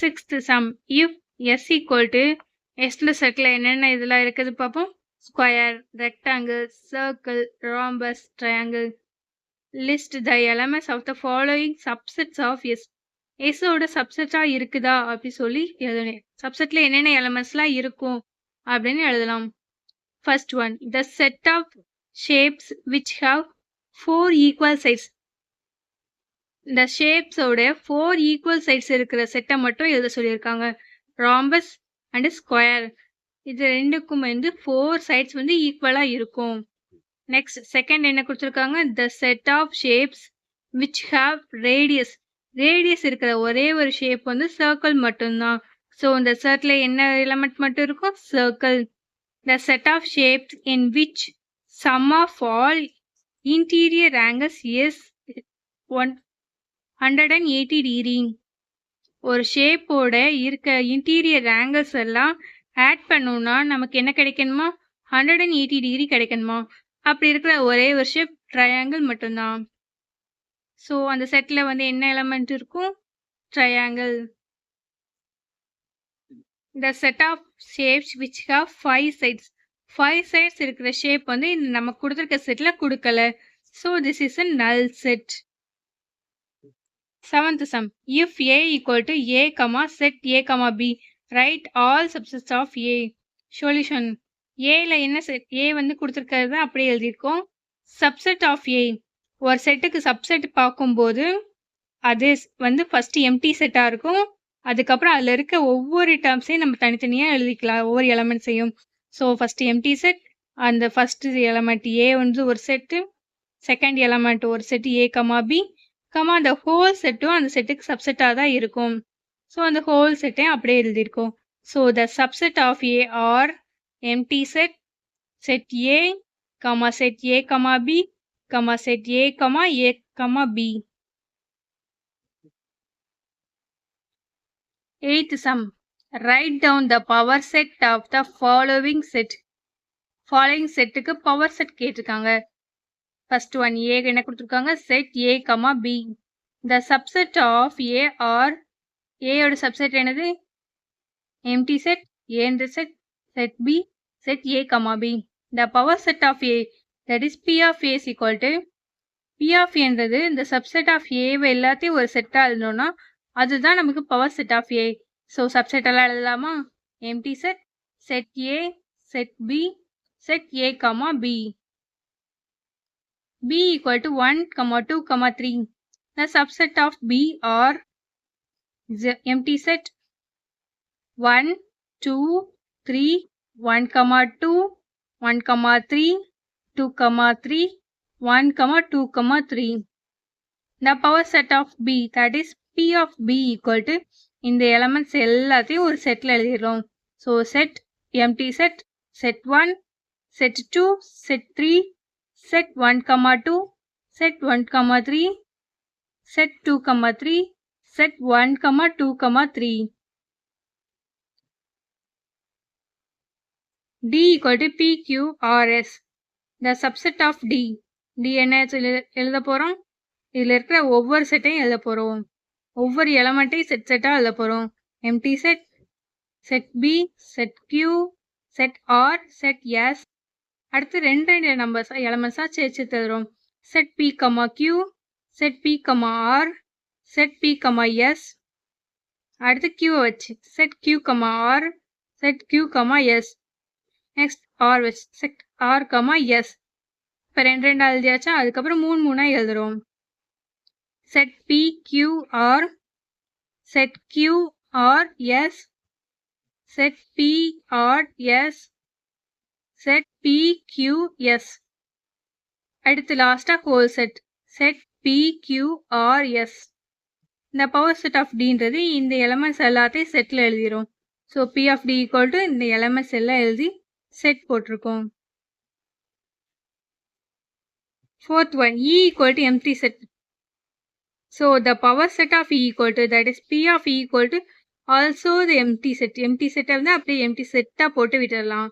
Sixth sum. If S equal to Sல செட்ல என்னென்ன இதெல்லாம் இருக்குது பார்ப்போம். Square, rectangle, circle, rhombus, triangle. List the elements of the following subsets of S. எஸ்ஸோட சப்செட்டா இருக்குதா அப்படி சொல்லி எழுதணும். சப்செட்ல என்னென்ன எலமெண்ட்ஸ்லாம் இருக்கும் அப்படின்னு எழுதலாம். First one, the set of shapes which have 4 equal sides. இந்த ஷேப்ஸோட 4 ஈக்குவல் சைட்ஸ் இருக்கிற செட்டை மட்டும் எழுத சொல்லியிருக்காங்க. ராம்பஸ் அண்ட் ஸ்கொயர் இது ரெண்டுக்கும் 4 சைட்ஸ் ஈக்குவலா இருக்கும். நெக்ஸ்ட் செகண்ட் என்ன கொடுத்துருக்காங்க, the set of shapes which have radius. Radius இருக்கிற ஒரே ஒரு ஷேப் சர்க்கிள் மட்டும்தான். ஸோ இந்த சர்க்கிள் என்ன எலமெண்ட் மட்டும் இருக்கும், circle. The set of shapes in which sum of all interior angles is 180 degree. ஒரு ஷேப்போட இருக்க இன்டீரியர் ஆங்கிள்ஸ் எல்லாம் ஆட் பண்ணோம்னா நமக்கு என்ன கிடைக்கணுமா, 180 டிகிரி கிடைக்கணுமா. அப்படி இருக்கிற ஒரே ஒரு ஷேப் ட்ரையாங்கிள் மட்டும்தான். ஸோ அந்த செட்ல என்ன எலமெண்ட் இருக்கும், triangle. The set of shapes which have 5 sides. 5 sides இருக்கிற ஷேப் நமக்கு கொடுத்துருக்க செட்ல கொடுக்கல. So this is a null set. Seventh sum. If A equal to A, set A, B, write all subsets of A. Solution. Aல என்ன செட், A கொடுத்துருக்கிறது அப்படியே எழுதியிருக்கோம். Subset of A. ஒரு செட்டுக்கு சப்செட் பார்க்கும்போது அது ஃபர்ஸ்ட் எம்டி செட்டா இருக்கும். அதுக்கப்புறம் அதுல இருக்க ஒவ்வொரு டேர்ம்ஸையும் நம்ம தனித்தனியா எழுதிக்கலாம், ஒவ்வொரு எலமெண்ட்ஸையும். ஸோ ஃபர்ஸ்ட் எம்டி செட், அந்த ஃபர்ஸ்ட் எலமெண்ட் A ஒரு செட்டு, செகண்ட் எலமெண்ட் ஒரு செட் A, B, அந்த ஹோல் செட்டும் அந்த செட்டுக்கு சப்செட்டா தான் இருக்கும். ஸோ அந்த ஹோல் செட்டையும் அப்படியே எழுதியிருக்கோம். So the subset of A are empty set, set A, set A, B, set A, B. Eighth sum. Write down the power set of the following set. Following செட்டுக்கு power set கேட்டிருக்காங்க. First one, A என்ன கொடுத்துருக்காங்க, set A, B. The subset of A or A ஓட subset என்னது, empty set, A என்ற set, set B, set A, B. The power set of A, that is P of A is equal to, P of A என்றது இந்த subset of A எல்லாத்தையும் ஒரு செட்டா எழுதணும்னா அதுதான் நமக்கு power set of A. So subset எல்லாம் எழுதலாமா, empty set, set A, set B, set A, B. B equal to 1, 2, 3. The subset of B are the empty set 1, 2, 3, 1, 2, 1, 3, 2, 3, 1, 2, 3. The power set of B, that is P of B equal to இந்த elements எல்லாத்தையும் ஒரு செட்ல எழுதிடுறோம். So set, empty set, set 1, set 2, set 3, set 1, 2, set 1, 3, set 2, 3, set 1, 2, 3. D equal to P, Q, R, S. The subset of D. D என்ன எழுத போறோம், இதுல இருக்கிற ஒவ்வொரு செட்டையும் எழுத போறோம். ஒவ்வொரு எலமெண்ட்டையும் செட் செட்டா எழுத போறோம். Empty set, set B, set Q, set R, set S. அடுத்து ரெண்டு நம்பர்ஸ் எலமெண்ட்ஸா சேர்த்து தருவோம். Set P, Q, set P, R, set P, S. அடுத்து Q வச்சு set Q, R, set Q, S. Next R வச்சு செட் R, S. இப்போ ரெண்டு எழுதியாச்சா, அதுக்கப்புறம் மூணா எழுதுறோம். Set P, Q, R, set Q, R, S, set P, R, S, set P, Q, S. அடுத்து லாஸ்டா whole set, set P, Q, R, S. இந்த பவர் செட் ஆஃப் Dன்றது இந்த எலமெண்ட்ஸ் எல்லாத்தையும் செட்ல எழுதிரும். So P of D equal to இந்த elements எல்லாம் எழுதி செட் போட்டிருக்கோம். Fourth one, E equal to empty set. So the power set of E equal to, that is P of E equal to also the empty set. Empty set அப்படியே empty set போட்டு விட்டுடலாம்.